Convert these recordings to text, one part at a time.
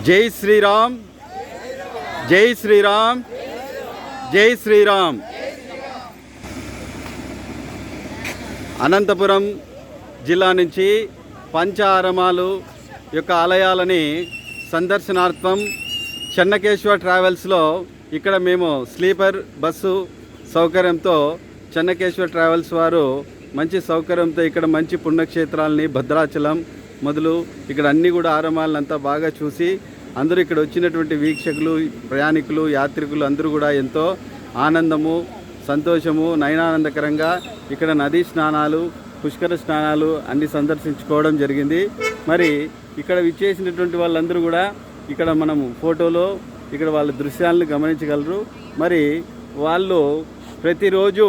జై శ్రీరామ్, జై శ్రీరామ్, జై శ్రీరామ్. అనంతపురం జిల్లా నుంచి పంచారమాలు యొక్క ఆలయాలని సందర్శనార్థం చెన్నకేశ్వర ట్రావెల్స్లో ఇక్కడ మేము స్లీపర్ బస్సు సౌకర్యంతో చెన్నకేశ్వర ట్రావెల్స్ వారు మంచి సౌకర్యంతో ఇక్కడ మంచి పుణ్యక్షేత్రాలని భద్రాచలం మొదలు ఇక్కడ అన్నీ కూడా ఆరామాలంతా బాగా చూసి అందరూ ఇక్కడ వచ్చినటువంటి వీక్షకులు, ప్రయాణికులు, యాత్రికులు అందరూ కూడా ఎంతో ఆనందము, సంతోషము, నయనానందకరంగా ఇక్కడ నదీ స్నానాలు, పుష్కర స్నానాలు అన్నీ సందర్శించుకోవడం జరిగింది. మరి ఇక్కడ విచ్చేసినటువంటి వాళ్ళందరూ కూడా ఇక్కడ మనము ఫోటోలో ఇక్కడ వాళ్ళ దృశ్యాలను గమనించగలరు. మరి వాళ్ళు ప్రతిరోజు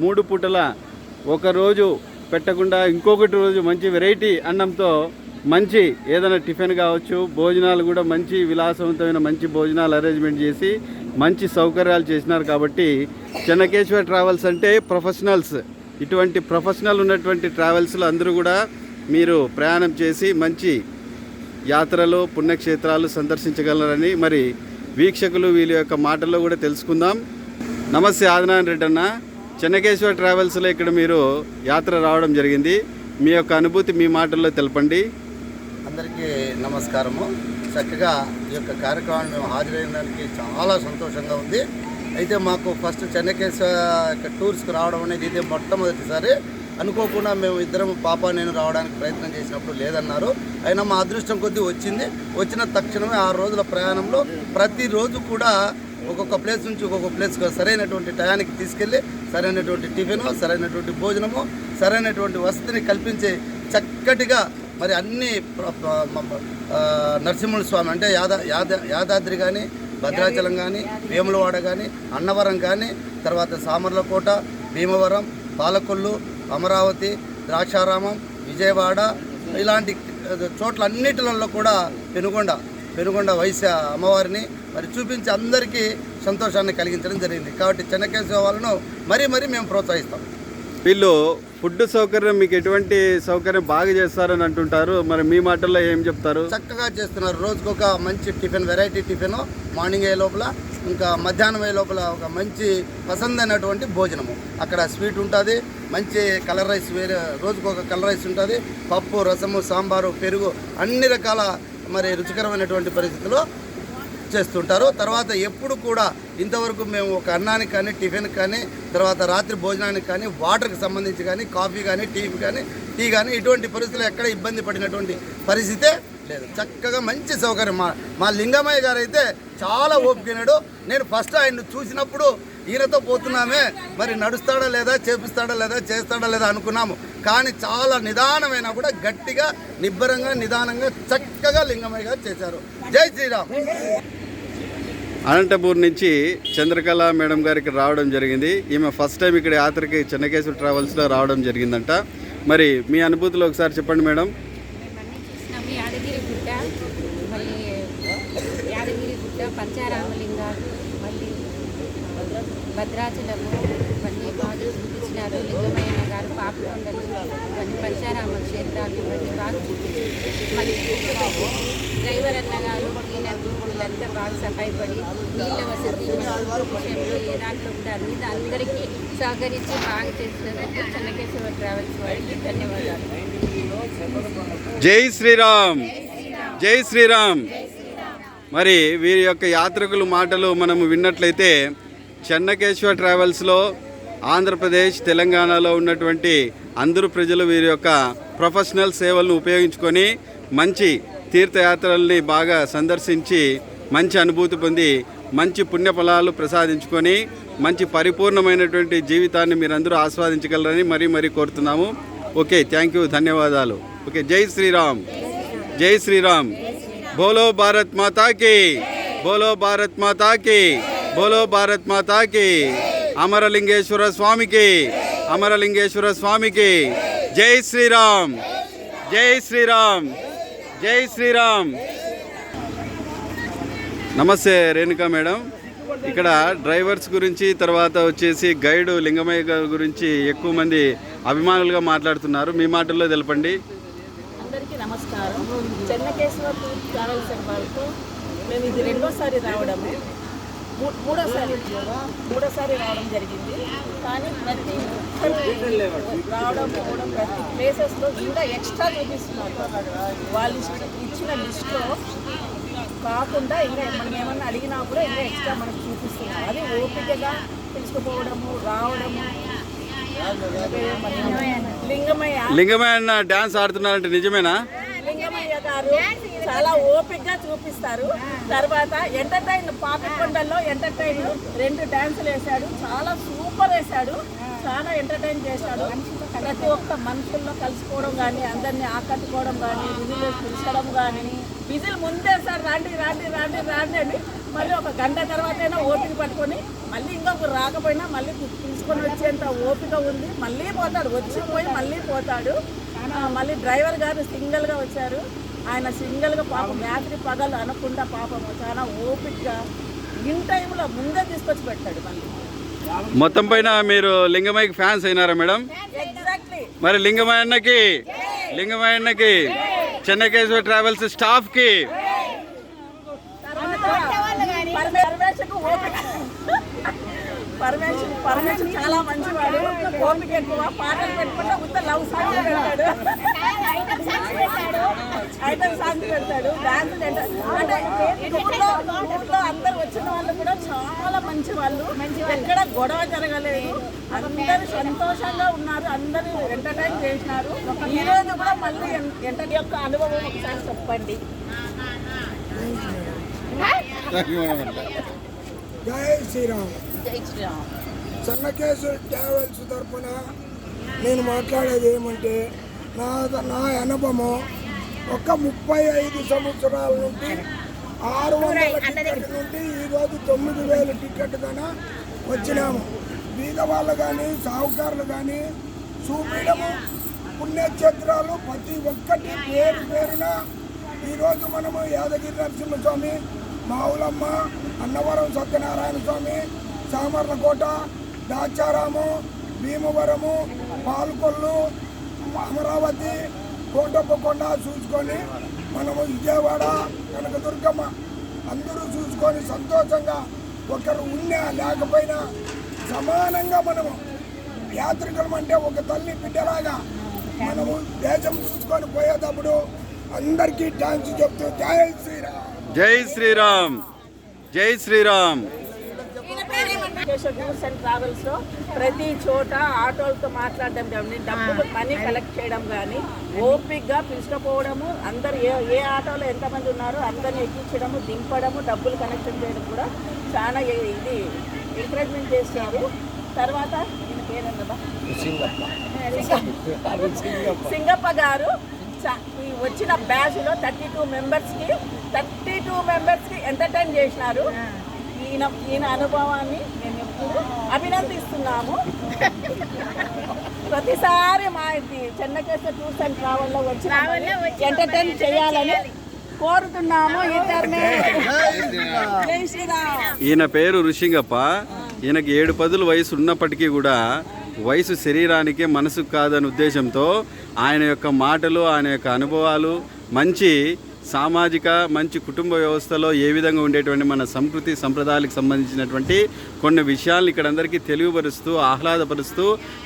3 పూటల ఒకరోజు పెట్టకుండా ఇంకొకటి రోజు మంచి వెరైటీ అన్నంతో మంచి ఏదైనా టిఫిన్ కావచ్చు, భోజనాలు కూడా మంచి విలాసవంతమైన మంచి భోజనాలు అరేంజ్మెంట్ చేసి మంచి సౌకర్యాలు చేసినారు. కాబట్టి చెన్నకేశ్వర ట్రావెల్స్ అంటే ప్రొఫెషనల్స్, ఇటువంటి ప్రొఫెషనల్ ఉన్నటువంటి ట్రావెల్స్లో అందరూ కూడా మీరు ప్రయాణం చేసి మంచి యాత్రలు, పుణ్యక్షేత్రాలు సందర్శించగలరని మరి వీక్షకులు వీళ్ళ యొక్క మాటల్లో కూడా తెలుసుకుందాం. నమస్తే ఆదినారాయణ రెడ్డి అన్న, చెన్నకేశ్వర ట్రావెల్స్లో ఇక్కడ మీరు యాత్ర రావడం జరిగింది. మీ యొక్క అనుభూతి మీ మాటల్లో తెలపండి. అందరికీ నమస్కారము. చక్కగా ఈ యొక్క కార్యక్రమాన్ని మేము హాజరైనదానికి చాలా సంతోషంగా ఉంది. అయితే మాకు ఫస్ట్ చెన్నకేశ్వర టూర్స్కి రావడం అనేది ఇదే మొట్టమొదటిసారి. అనుకోకుండా మేము ఇద్దరం పాప నేను రావడానికి ప్రయత్నం చేసినప్పుడు లేదన్నారు. అయినా మా అదృష్టం కొద్దీ వచ్చింది. వచ్చిన తక్షణమే 6 రోజుల ప్రయాణంలో ప్రతిరోజు కూడా ఒక్కొక్క ప్లేస్ నుంచి ఒక్కొక్క ప్లేస్కి సరైనటువంటి టయానికి తీసుకెళ్ళి సరైనటువంటి టిఫిను, సరైనటువంటి భోజనము, సరైనటువంటి వసతిని కల్పించి చక్కటిగా మరి అన్ని నరసింహుల స్వామి అంటే యాదాద్రి కానీ, భద్రాచలం కానీ, వేములవాడ కానీ, అన్నవరం కానీ, తర్వాత సామర్లకోట, భీమవరం, పాలకొల్లు, అమరావతి, ద్రాక్షారామం, విజయవాడ ఇలాంటి చోట్ల అన్నిటిలో కూడా పెనుగొండ వైశ్య అమ్మవారిని మరి చూపించి అందరికీ సంతోషాన్ని కలిగించడం జరిగింది. కాబట్టి చెన్నకేశ్వర వాళ్ళను మరీ మేము ప్రోత్సహిస్తాం. వీళ్ళు ఫుడ్ సౌకర్యం మీకు ఎటువంటి సౌకర్యం బాగా చేస్తారని అంటుంటారు, మరి మీ మాటల్లో ఏం చెప్తారు? చక్కగా చేస్తున్నారు. రోజుకొక మంచి టిఫిన్, వెరైటీ టిఫిన్ మార్నింగ్ అయ్యే లోపల, ఇంకా మధ్యాహ్నం అయ్యే లోపల ఒక మంచి పసందైనటువంటి భోజనము. అక్కడ స్వీట్ ఉంటుంది, మంచి కలర్ రైస్, వేరే రోజుకొక కలర్ రైస్ ఉంటుంది, పప్పు, రసము, సాంబారు, పెరుగు అన్ని రకాల మరి రుచికరమైనటువంటి పరిస్థితుల్లో చేస్తుంటారు. తర్వాత ఎప్పుడు కూడా ఇంతవరకు మేము ఒక అన్నానికి కానీ, టిఫిన్కి కానీ, తర్వాత రాత్రి భోజనానికి కానీ, వాటర్కి సంబంధించి కానీ, కాఫీ కానీ, టీ కానీ ఇటువంటి పరిస్థితులు ఎక్కడ ఇబ్బంది పడినటువంటి పరిస్థితే లేదు. చక్కగా మంచి సౌకర్యం. మా లింగమయ్య గారు అయితే చాలా ఓపికనాడు. నేను ఫస్ట్ ఆయన్ని చూసినప్పుడు ఈయనతో పోతున్నామే, మరి నడుస్తాడా లేదా, చేపిస్తాడా లేదా, చేస్తాడా లేదా అనుకున్నాము. కానీ చాలా నిదానమైనా కూడా గట్టిగా, నిబ్బరంగా, నిదానంగా చక్కగా లింగమయ్య గారు చేశారు. జై శ్రీరామ్. అనంతపూర్ నుంచి చంద్రకళ మేడం గారికి రావడం జరిగింది. ఈమె ఫస్ట్ టైం ఇక్కడ యాత్రకి చెన్నకేశ్వర ట్రావెల్స్లో రావడం జరిగిందంట. మరి మీ అనుభూతులు ఒకసారి చెప్పండి మేడం. యాదగిరిగుట్ట, పంచారామలింగాలు, మళ్ళీ భద్రాచలము ఇవన్నీ బాగా చూపించినారు. లింగమయ్య గారు పాపికొండలు ఇవన్నీ పంచారామ క్షేత్రాలు ఇవన్నీ బాగా చూపించారు. మళ్ళీ డ్రైవర్ అన్న గారు వీళ్ళంతా బాగా సహాయపడి నీళ్ళ వసతి విషయంలో ఏ దాంట్లో కూడా అందరికీ సహకరించి బాగా చేసినందుకు చెన్నకేశ్వర ట్రావెల్స్ వారికి ధన్యవాదాలు. జై శ్రీరామ్, జై శ్రీరామ్. మరి వీరి యొక్క యాత్రికుల మాటలు మనము విన్నట్లయితే చెన్నకేశ్వర ట్రావెల్స్లో ఆంధ్రప్రదేశ్, తెలంగాణలో ఉన్నటువంటి అందరూ ప్రజలు వీరి యొక్క ప్రొఫెషనల్ సేవలను ఉపయోగించుకొని మంచి తీర్థయాత్రల్ని బాగా సందర్శించి మంచి అనుభూతి పొంది మంచి పుణ్యఫలాలు ప్రసాదించుకొని మంచి పరిపూర్ణమైనటువంటి జీవితాన్ని మీరందరూ ఆస్వాదించగలరని మరీ కోరుతున్నాము. ఓకే, థ్యాంక్ యూ, ధన్యవాదాలు. ఓకే, జై శ్రీరామ్, జై శ్రీరామ్. बोलो भारत माता की, बोलो भारत माता की, बोलो भारत माता की. अमरलिंगेश्वर स्वामी की, अमरलिंगेश्वर स्वामी की. जय श्री राम, जय श्री राम, जय श्री राम. నమస్తే రేణుకా మేడం. ఇక్కడ డ్రైవర్స్ గురించి, తర్వాత వచ్చేసి గైడ్ లింగమయ్య గారి గురించి ఎక్కువ మంది అభిమానులుగా మాట్లాడుతున్నారు. మీ మాటల్లో తెలపండి. అందరికీ నమస్కారం. చెన్నకేశవ టూర్ ట్రావెల్స్ వాళ్ళతో మేము ఇది రెండోసారి రావడము, మూడోసారి రావడం జరిగింది. కానీ ప్రతి రావడం పోవడం ప్రతి ప్లేసెస్లో ఇంకా ఎక్స్ట్రా చూపిస్తున్నారు. వాళ్ళు ఇచ్చిన లిస్ట్లో కాకుండా ఇంకా మనం ఏమన్నా అడిగినా కూడా ఇంకా ఎక్స్ట్రా మనకు చూపిస్తున్నారు. అది ఓపికగా పిలుచుకుపోవడము, రావడము. లింగమయ్య డాన్స్ ఆడుతున్నారంటే నిజమేనా? లింగమయ్య గారు చాలా ఓపికగా చూపిస్తారు. తర్వాత ఎంటర్టైన్ పాపికొండల్లో ఎంటర్టైన్ 2 డాన్సులు వేశాడు, చాలా సూపర్ వేశాడు, చాలా ఎంటర్టైన్ చేశాడు. ప్రతి ఒక్క మనుషుల్లో కలిసిపోవడం కానీ, అందరినీ ఆకట్టుకోవడం కానీ, విధులు పిలిచడం కానీ, విధులు ముందే సార్ రాండి రాండి రాండి రాండి అని మళ్ళీ ఒక గంట తర్వాత అయినా ఓపిక పట్టుకొని మళ్ళీ ఇంకొక రాకపోయినా మళ్ళీ తీసుకొని వచ్చేంత ఓపిక ఉంది. మళ్ళీ పోతాడు, వచ్చిపోయి మళ్ళీ పోతాడు. మళ్ళీ డ్రైవర్ గారు సింగిల్గా వచ్చారు. ఆయన సింగిల్గా పాపం రాత్రి పగలు అనకుండా పాపం చాలా ఓపికగా ఇన్ టైంలో ముందే తీసుకొచ్చి పెట్టాడు. మళ్ళీ మొత్తం పైన మీరు లింగమయ్యకి ఫ్యాన్స్ అయినారా మేడం? ఎగ్జాక్ట్లీ. మరి లింగమయ్యకి చెన్నకేశవ ట్రావెల్స్ స్టాఫ్ కి పరమేశ్వర్ చాలా మంచివాడు, ఓపిక ఎక్కువ, పాటలు పెట్టుకుంటే ఉత్త లవ్ సాంగ్ పెడతాడు, ఐటమ్ సాంగ్ పెడతాడు, డాన్స్ అంటే ఊర్లో అందరు వచ్చిన వాళ్ళు కూడా చాలా మంచి వాళ్ళు, ఎక్కడ గొడవ జరగలేదు, అందరూ సంతోషంగా ఉన్నారు, అందరూ ఎంటర్టైన్ చేసినారు. ఈ రోజు కూడా మళ్ళీ ఎంటర్టైన్ యొక్క అనుభవం ఒకసారి చెప్పండి. జై శ్రీరామ్. చెన్నకేశవ ట్రావెల్స్ తరఫున నేను మాట్లాడేది ఏమంటే నా అనుభవం ఒక 35 సంవత్సరాల నుండి 600 టికెట్ నుండి ఈరోజు 9,000 టికెట్ కన్నా వచ్చినాము. బీద వాళ్ళు కానీ సాహుకారులు కానీ చూపించడము పుణ్యక్షేత్రాలు ప్రతి ఒక్కటి పేరున ఈరోజు మనము యాదగిరి నరసింహస్వామి, మావులమ్మ, అన్నవరం సత్యనారాయణ స్వామి, సామర్లకోట, దాచారాము, భీమవరము, పాల్కొల్లు, అమరావతి, కోటప్పకొండ చూసుకొని మనము విజయవాడ, కనకదుర్గమ్మ అందరూ చూసుకొని సంతోషంగా ఒకరు ఉన్నా లేకపోయినా సమానంగా మనము యాత్రికులం అంటే ఒక తల్లి బిడ్డలాగా మనము దేశం చూసుకొని పోయేటప్పుడు అందరికీ థ్యాంక్స్ చెప్తూ జై శ్రీరామ్. జై శ్రీరామ్. జై శ్రీరామ్. టూర్స్ అండ్ ట్రావెల్స్ లో ప్రతి చోట ఆటోలతో మాట్లాడడం కానీ, డబ్బులు మనీ కలెక్ట్ చేయడం కానీ, ఓపిక్గా పిలుచుకుపోవడము, అందరు ఏ ఆటోలో ఎంతమంది ఉన్నారో అందరిని ఎక్కించడము, దింపడము, డబ్బులు కనెక్షన్ చేయడం కూడా చాలా ఇది ఎంకరేజ్మెంట్ చేస్తున్నారు. తర్వాత ఈయన పేరేంటబ్బా, సింగప్ప గారు ఈ వచ్చిన బ్యాచ్లో 32 మెంబర్స్కి ఎంటర్టైన్ చేసినారు. ఈయన అనుభవాన్ని మేము ఎప్పుడు అభినందిస్తున్నాము. ప్రతిసారి మా చెన్నకేశవ టూర్స్ అండ్ ట్రావెల్లో వచ్చి ఎంటర్టైన్ చేయాలని కోరుతున్నాము. ఇద్దరిని జై శ్రీరామ్. ఈయన పేరు ఋషింగప్ప. ఈయనకి 7 పదుల వయసు ఉన్నప్పటికీ కూడా వయసు శరీరానికి మనసుకు కాదనే ఉద్దేశంతో ఆయన యొక్క మాటలు, ఆయన యొక్క అనుభవాలు మంచి సామాజిక, మంచి కుటుంబ వ్యవస్థలో ఏ విధంగా ఉండేటువంటి మన సంస్కృతి సంప్రదాయాలకు సంబంధించినటువంటి కొన్ని విషయాలను ఇక్కడ అందరికీ తెలియపరుస్తూ, ఆహ్లాదపరుస్తూ,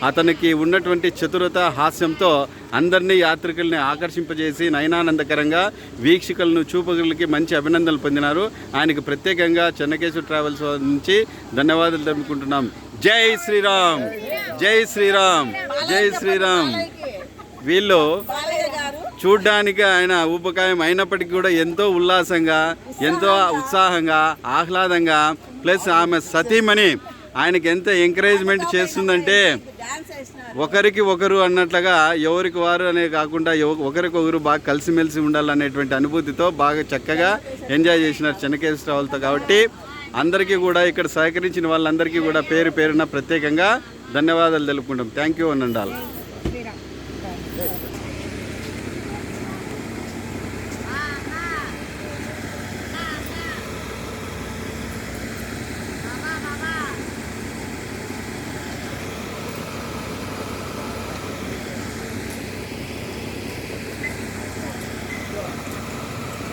అతనికి ఉన్నటువంటి చతురత, హాస్యంతో అందరినీ యాత్రికుల్ని ఆకర్షింపజేసి నయనానందకరంగా వీక్షకులను, చూపకులకి మంచి అభినందనలు పొందినారు. ఆయనకు ప్రత్యేకంగా చెన్నకేశవ ట్రావెల్స్ నుంచి ధన్యవాదాలు తెలుపుకుంటున్నాం. జై శ్రీరామ్. జై శ్రీరామ్. జై శ్రీరామ్. వీళ్ళు చూడ్డానికి ఆయన ఊపకాయం అయినప్పటికీ కూడా ఎంతో ఉల్లాసంగా, ఎంతో ఉత్సాహంగా, ఆహ్లాదంగా, ప్లస్ ఆమె సతీమణి ఆయనకి ఎంత ఎంకరేజ్మెంట్ చేస్తుందంటే ఒకరికి ఒకరు అన్నట్లుగా ఎవరికి వారు అనే కాకుండా ఒకరికొకరు బాగా కలిసిమెలిసి ఉండాలనేటువంటి అనుభూతితో బాగా చక్కగా ఎంజాయ్ చేసినారు చెన్నకేశవ ట్రావెల్తో. కాబట్టి అందరికీ కూడా ఇక్కడ సహకరించిన వాళ్ళందరికీ కూడా పేరున ప్రత్యేకంగా ధన్యవాదాలు తెలుపుకుంటాం. Thank you అనండాల్.